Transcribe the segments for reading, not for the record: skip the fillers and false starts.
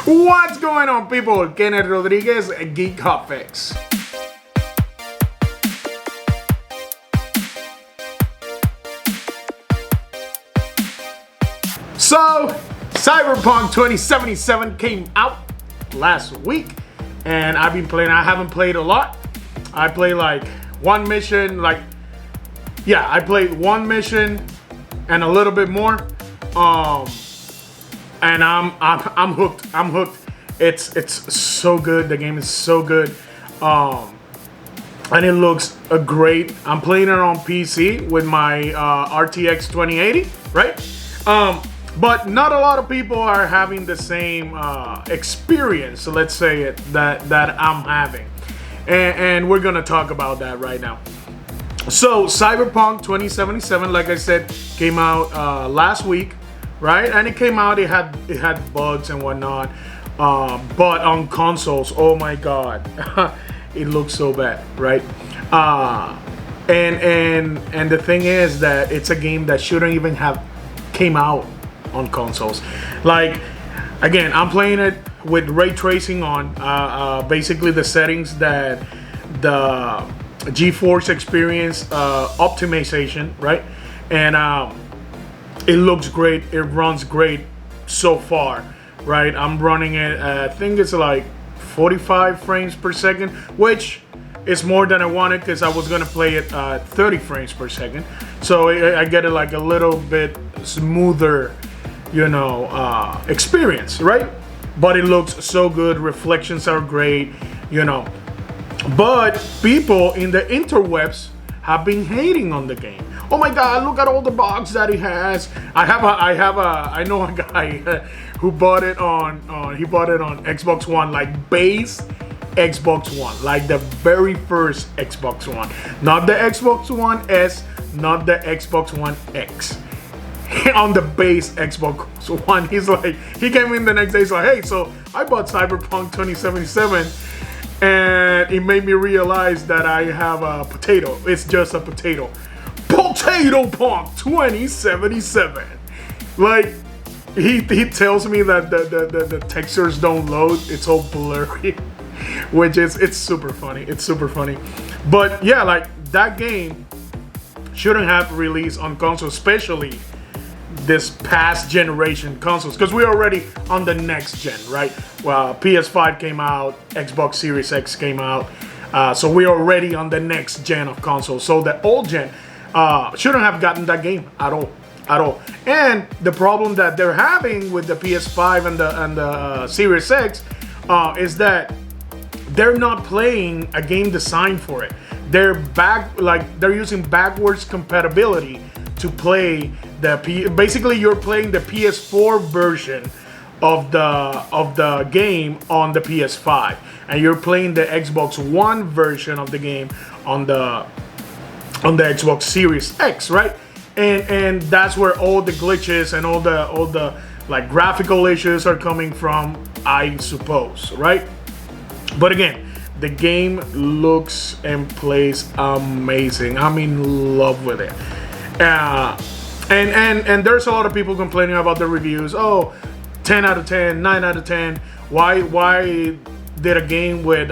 What's going on, people? Kenneth Rodriguez, Geek Hot Fix. So, Cyberpunk 2077 came out last week, and I've been playing. I haven't played a lot. I played like one mission, I played one mission and a little bit more. And I'm hooked. I'm hooked. It's so good. The game is so good. And it looks great. I'm playing it on PC with my RTX 2080, right? But not a lot of people are having the same experience, let's say it, that I'm having. And we're gonna talk about that right now. So Cyberpunk 2077, like I said, came out last week, right? And it came out, it had bugs and whatnot. But on consoles, oh my god, it looks so bad, right? And the thing is that it's a game that shouldn't even have came out on consoles. Like, again, I'm playing it with ray tracing on, basically the settings that the GeForce Experience optimization, right? And it looks great, it runs great so far, right? I'm running it, I think it's like 45 frames per second, which is more than I wanted because I was gonna play it 30 frames per second. So I get it like a little bit smoother, experience, right? But it looks so good, reflections are great, But people in the interwebs have been hating on the game. Oh my god, look at all the bugs that it has. I know a guy who bought it on Xbox One, like base Xbox One, like the very first Xbox One. Not the Xbox One S, not the Xbox One X. On the base Xbox One, he came in the next day, he's like, hey, so I bought Cyberpunk 2077 and it made me realize that I have a potato. It's just a potato. Potato Punk 2077. Like, he tells me that the textures don't load. It's all blurry, which it's super funny. It's super funny. But yeah, like, that game shouldn't have released on console, especially this past generation consoles, because we're already on the next gen, right? Well, PS5 came out, Xbox Series X came out, so we're already on the next gen of consoles. So the old gen shouldn't have gotten that game at all. And the problem that they're having with the PS5 and the Series X is that they're not playing a game designed for it. They're using backwards compatibility to play basically you're playing the PS4 version of the game on the PS5, and you're playing the Xbox One version of the game on the Xbox Series X, right? And that's where all the glitches and all the like graphical issues are coming from, I suppose, right? But again, the game looks and plays amazing. I'm in love with it. And there's a lot of people complaining about the reviews. Oh, 10 out of 10, 9 out of 10. Why did a game with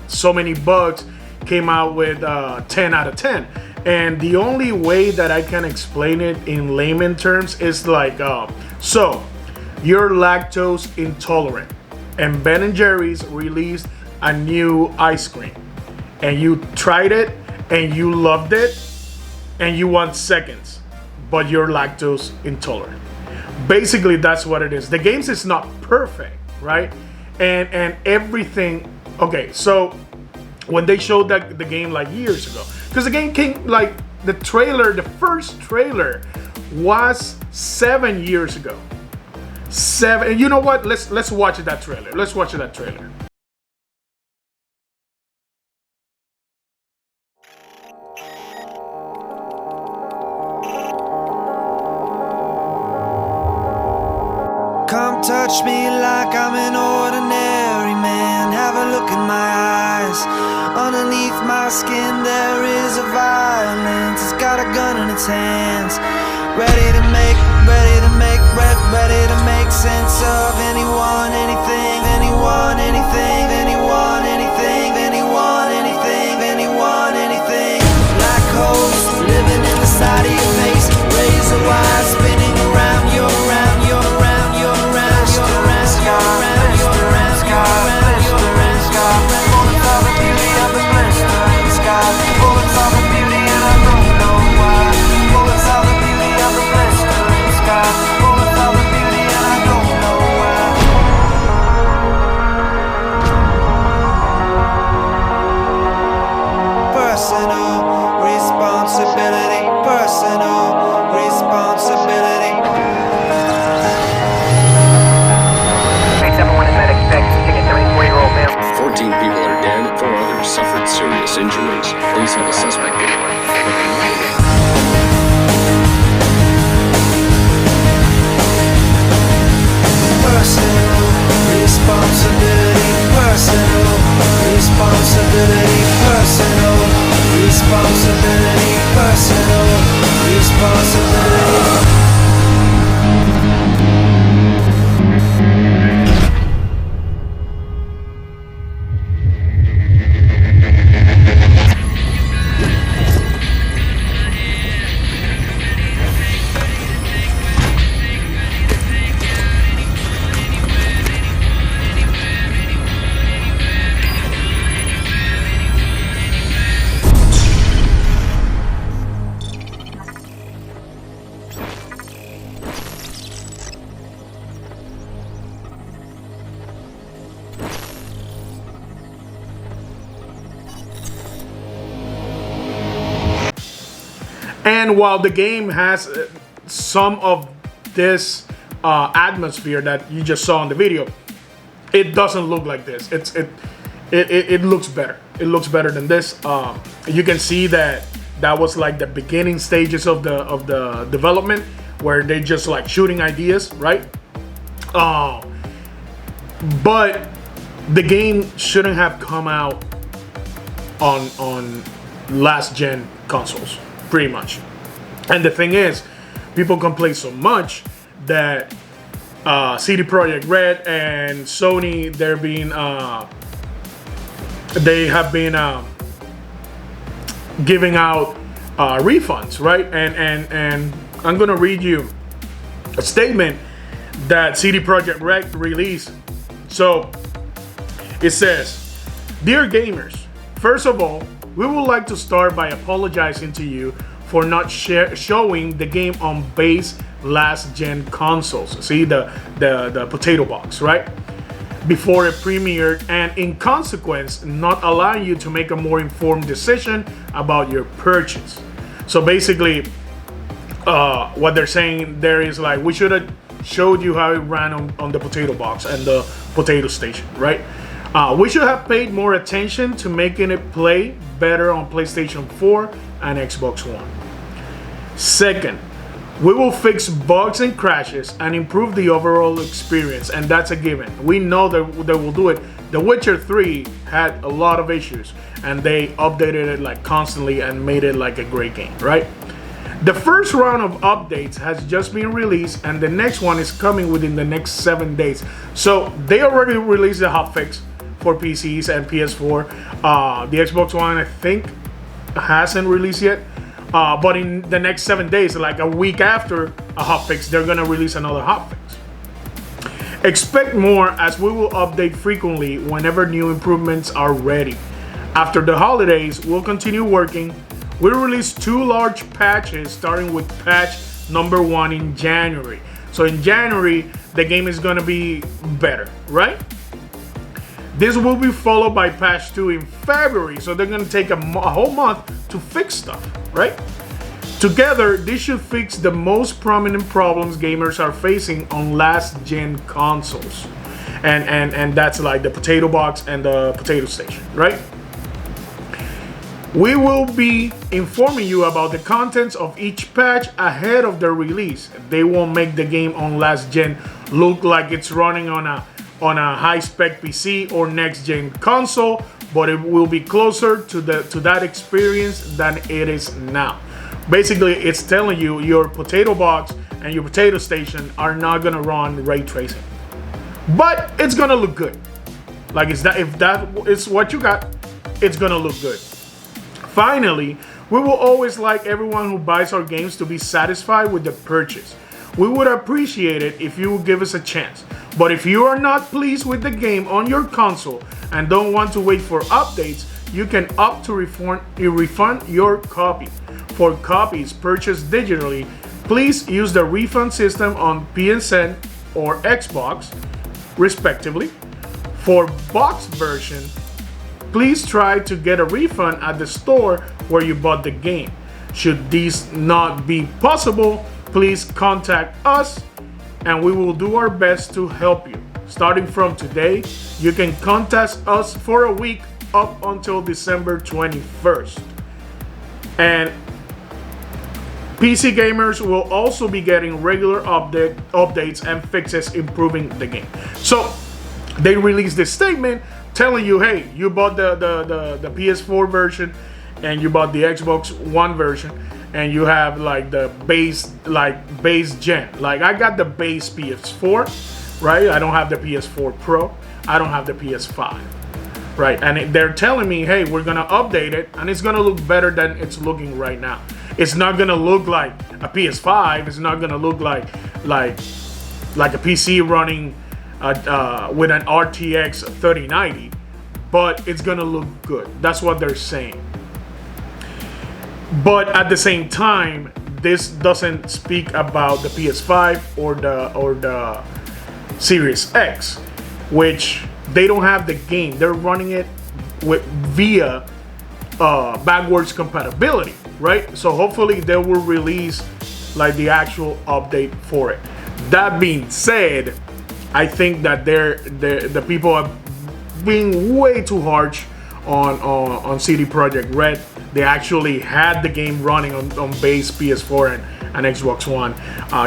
so many bugs came out with 10 out of 10? And the only way that I can explain it in layman terms is like, so you're lactose intolerant, and Ben & Jerry's released a new ice cream, and you tried it and you loved it, and you want seconds, but you're lactose intolerant. Basically, that's what it is. The games is not perfect, right? And everything. Okay, so when they showed the game like years ago, because the game came, like, the first trailer was 7 years ago. And you know what? Let's watch that trailer. Let's watch that trailer. Come touch me like I'm an ordinary man. Have a look in my eyes. Underneath my skin there is a violence. It's got a gun in its hands. Ready to make sense of anyone, anything. injuries. Please have the suspect. Personal responsibility, personal responsibility, personal responsibility, personal responsibility. And while the game has some of this atmosphere that you just saw in the video, it doesn't look like this. It looks better. It looks better than this. You can see that was like the beginning stages of the development, where they just like shooting ideas, right? But the game shouldn't have come out on last gen consoles, pretty much. And the thing is, people complain so much that CD Projekt Red and Sony, they have been giving out refunds, right? And I'm gonna read you a statement that CD Projekt Red released. So it says, "Dear gamers, first of all, we would like to start by apologizing to you for not showing the game on base last gen consoles." See the potato box, right? Before it premiered, and in consequence, not allowing you to make a more informed decision about your purchase. So basically, what they're saying there is like, we should have showed you how it ran on the potato box and the potato station, right? We should have paid more attention to making it play better on PlayStation 4 and Xbox One. Second, we will fix bugs and crashes and improve the overall experience, and that's a given. We know that they will do it. The Witcher 3 had a lot of issues, and they updated it like constantly and made it like a great game, right? The first round of updates has just been released, and the next one is coming within the next 7 days. So they already released the hotfix for PCs and PS4. The Xbox One, I think, hasn't released yet. But in the next 7 days, like a week after a hotfix, they're gonna release another hotfix. Expect more, as we will update frequently whenever new improvements are ready. After the holidays, we'll continue working. We'll release 2 large patches, starting with patch number 1 in January. So in January, the game is gonna be better, right? This will be followed by patch 2 in February, so they're gonna take a whole month to fix stuff, right? Together, this should fix the most prominent problems gamers are facing on last gen consoles. And that's like the potato box and the potato station, right? We will be informing you about the contents of each patch ahead of the release. They won't make the game on last gen look like it's running on a high-spec PC or next-gen console, but it will be closer to that experience than it is now. Basically, it's telling you your potato box and your potato station are not gonna run ray tracing, but it's gonna look good. Like, if that is what you got, it's gonna look good. Finally, we will always like everyone who buys our games to be satisfied with the purchase. We would appreciate it if you would give us a chance. But if you are not pleased with the game on your console and don't want to wait for updates, you can opt to refund your copy. For copies purchased digitally, please use the refund system on PSN or Xbox, respectively. For box version, please try to get a refund at the store where you bought the game. Should these not be possible, please contact us and we will do our best to help you. Starting from today, you can contact us for a week up until December 21st. And PC gamers will also be getting regular updates and fixes improving the game. So they released this statement telling you, hey, you bought the PS4 version and you bought the Xbox One version, and you have like the base gen. Like I got the base PS4, right? I don't have the PS4 Pro. I don't have the PS5, right? And they're telling me, hey, we're gonna update it, and it's gonna look better than it's looking right now. It's not gonna look like a PS5. It's not gonna look like a PC running with an RTX 3090, but it's gonna look good. That's what they're saying. But at the same time, this doesn't speak about the PS5 or the Series X, which they don't have the game. They're running it via backwards compatibility, right? So hopefully they will release like the actual update for it. That being said, I think that the people are being way too harsh on CD Projekt Red. They actually had the game running on base PS4 and Xbox One.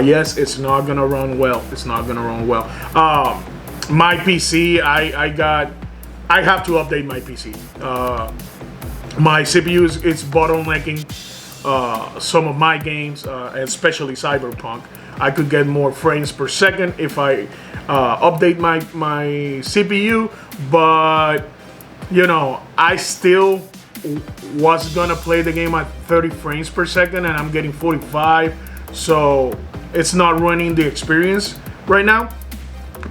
Yes, it's not gonna run well. It's not gonna run well. My PC, I have to update my PC. My CPU is bottlenecking some of my games, especially Cyberpunk. I could get more frames per second if I update my CPU, but you know, I still was gonna play the game at 30 frames per second, and I'm getting 45, so it's not running the experience right now.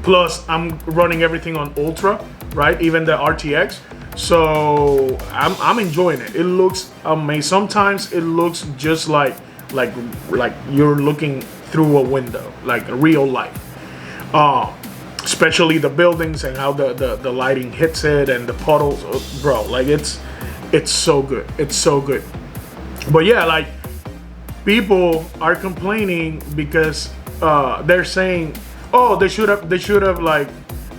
Plus, I'm running everything on Ultra, right? Even the RTX. So I'm enjoying it. It looks amazing. Sometimes it looks just like you're looking through a window, like real life. Especially the buildings and how the lighting hits it and the puddles, bro. Like it's so good. It's so good. But yeah, like people are complaining because they're saying, oh, they should have like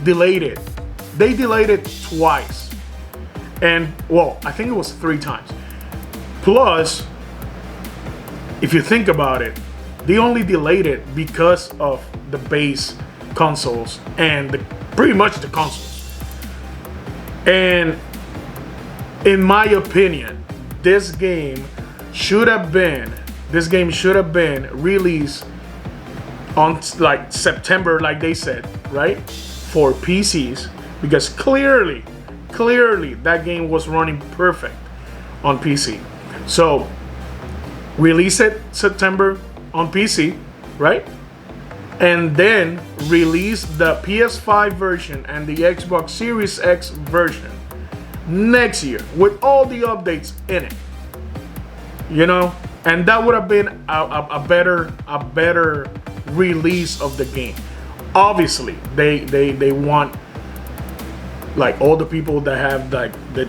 delayed it. They delayed it twice. And well, I think it was 3 times. Plus, if you think about it, they only delayed it because of the base consoles and pretty much the consoles. And in my opinion, this game should have been released on like September, like they said, right? For PCs, because clearly that game was running perfect on PC. So release it September on PC, right? And then release the PS5 version and the Xbox Series X version next year with all the updates in it. You know, and that would have been a better release of the game. Obviously, they want like all the people that have like the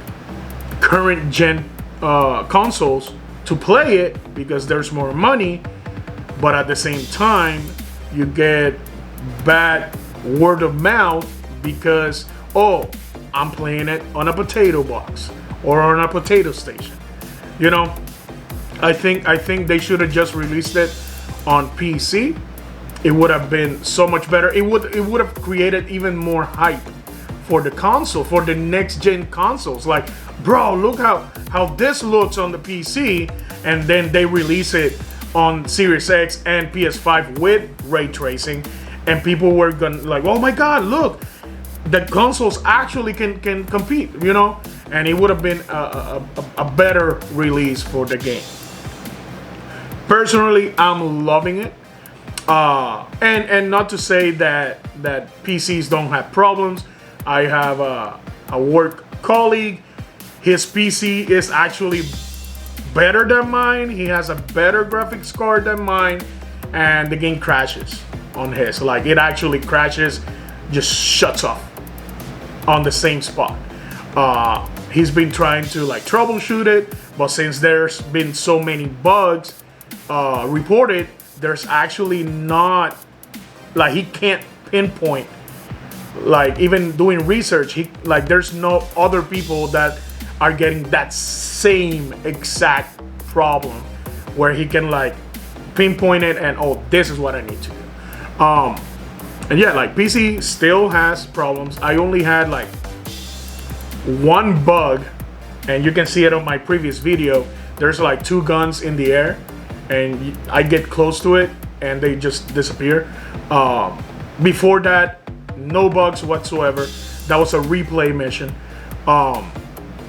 current gen consoles to play it because there's more money, but at the same time you get bad word of mouth because, oh, I'm playing it on a potato box or on a potato station. You know, I think they should have just released it on PC. It would have been so much better. It would have created even more hype for the console, for the next gen consoles. Like, bro, look how this looks on the PC, and then they release it on Series X and PS5 with ray tracing, and people were gonna like, oh my god, look, the consoles actually can compete, you know, and it would have been a better release for the game. Personally, I'm loving it. And not to say that PCs don't have problems. I have a work colleague. His PC is actually better than mine. He has a better graphics card than mine, and the game crashes on his. Like, it actually crashes, just shuts off on the same spot. He's been trying to like troubleshoot it, but since there's been so many bugs reported, there's actually not, like, he can't pinpoint like even doing research, there's no other people that are getting that same exact problem where he can like pinpoint it and, oh, this is what I need to do. And yeah, like PC still has problems. I only had like one bug, and you can see it on my previous video. There's like 2 guns in the air, and I get close to it and they just disappear. Before that, no bugs whatsoever. That was a replay mission.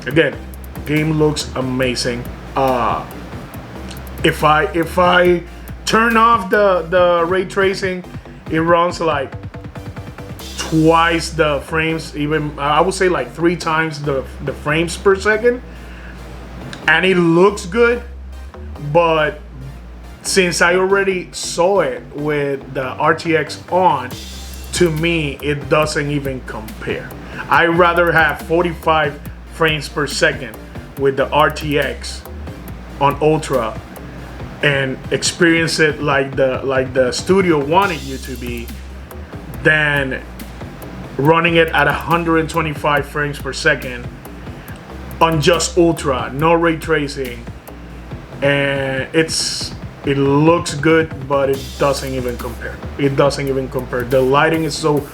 Again, game looks amazing. If I turn off the ray tracing, it runs like twice the frames, even I would say like 3 times the frames per second, and it looks good. But since I already saw it with the RTX on, to me it doesn't even compare. I rather have 45 frames per second with the RTX on Ultra and experience it like the studio wanted you to be, than running it at 125 frames per second on just Ultra, no ray tracing, and it looks good, but it doesn't even compare. It doesn't even compare. The lighting is so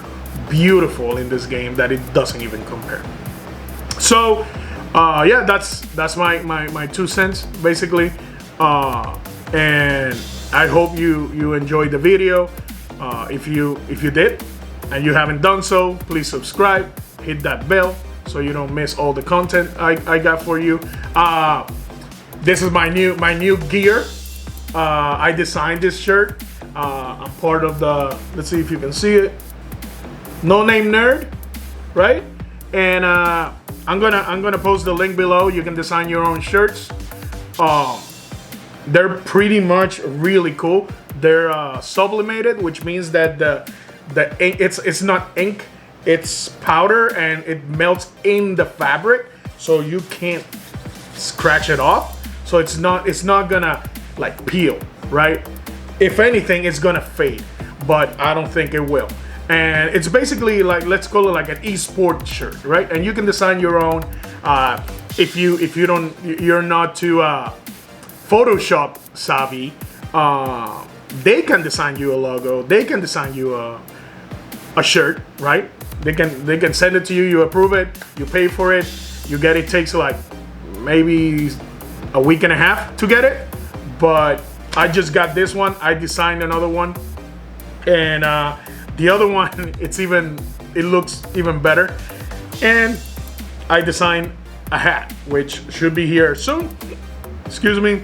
beautiful in this game that it doesn't even compare. So yeah, that's my 2 cents basically. And I hope you enjoyed the video. If you did and you haven't done so, please subscribe, hit that bell so you don't miss all the content I got for you. This is my new gear. I designed this shirt. I'm part of the, let's see if you can see it, No Name Nerd, right? And I'm gonna post the link below. You can design your own shirts. They're pretty much really cool. They're sublimated, which means that the ink, it's not ink, it's powder, and it melts in the fabric, so you can't scratch it off. So it's not gonna like peel, right? If anything, it's gonna fade, but I don't think it will. And it's basically like, let's call it like an e-sport shirt, right? And you can design your own. If you're not too Photoshop savvy, they can design you a logo. They can design you a shirt, right? They can send it to you. You approve it. You pay for it. You get it. Takes like maybe a week and a half to get it. But I just got this one. I designed another one, and the other one, it looks even better. And I designed a hat, which should be here soon. Excuse me.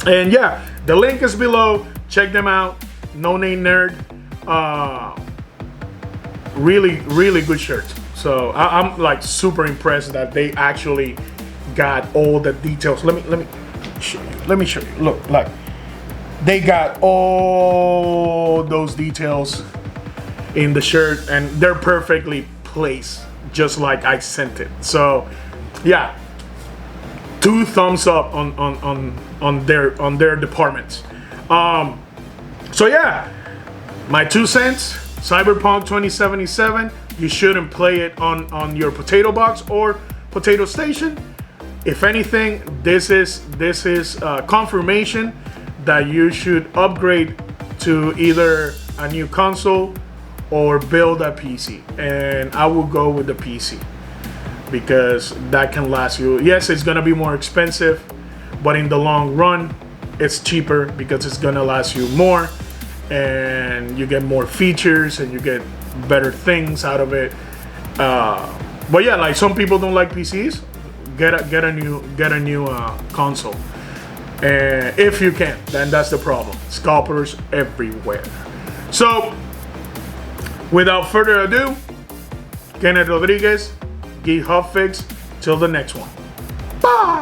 And yeah, the link is below. Check them out. No Name Nerd. Really good shirts. So I'm like super impressed that they actually got all the details. Let me show you. Let me show you. Look, like they got all those details in the shirt, and they're perfectly placed, just like I sent it. So yeah, 2 thumbs up on their departments. So yeah, my 2 cents. Cyberpunk 2077. You shouldn't play it on your potato box or potato station. If anything, this is confirmation that you should upgrade to either a new console or build a PC. And I will go with the PC, because that can last you. Yes, it's gonna be more expensive, but in the long run, it's cheaper because it's gonna last you more, and you get more features and you get better things out of it. But yeah, like some people don't like PCs. Get a new console, and if you can, then that's the problem. Scalpers everywhere. So, without further ado, Kenneth Rodriguez, Geek Hub Fix. Till the next one. Bye.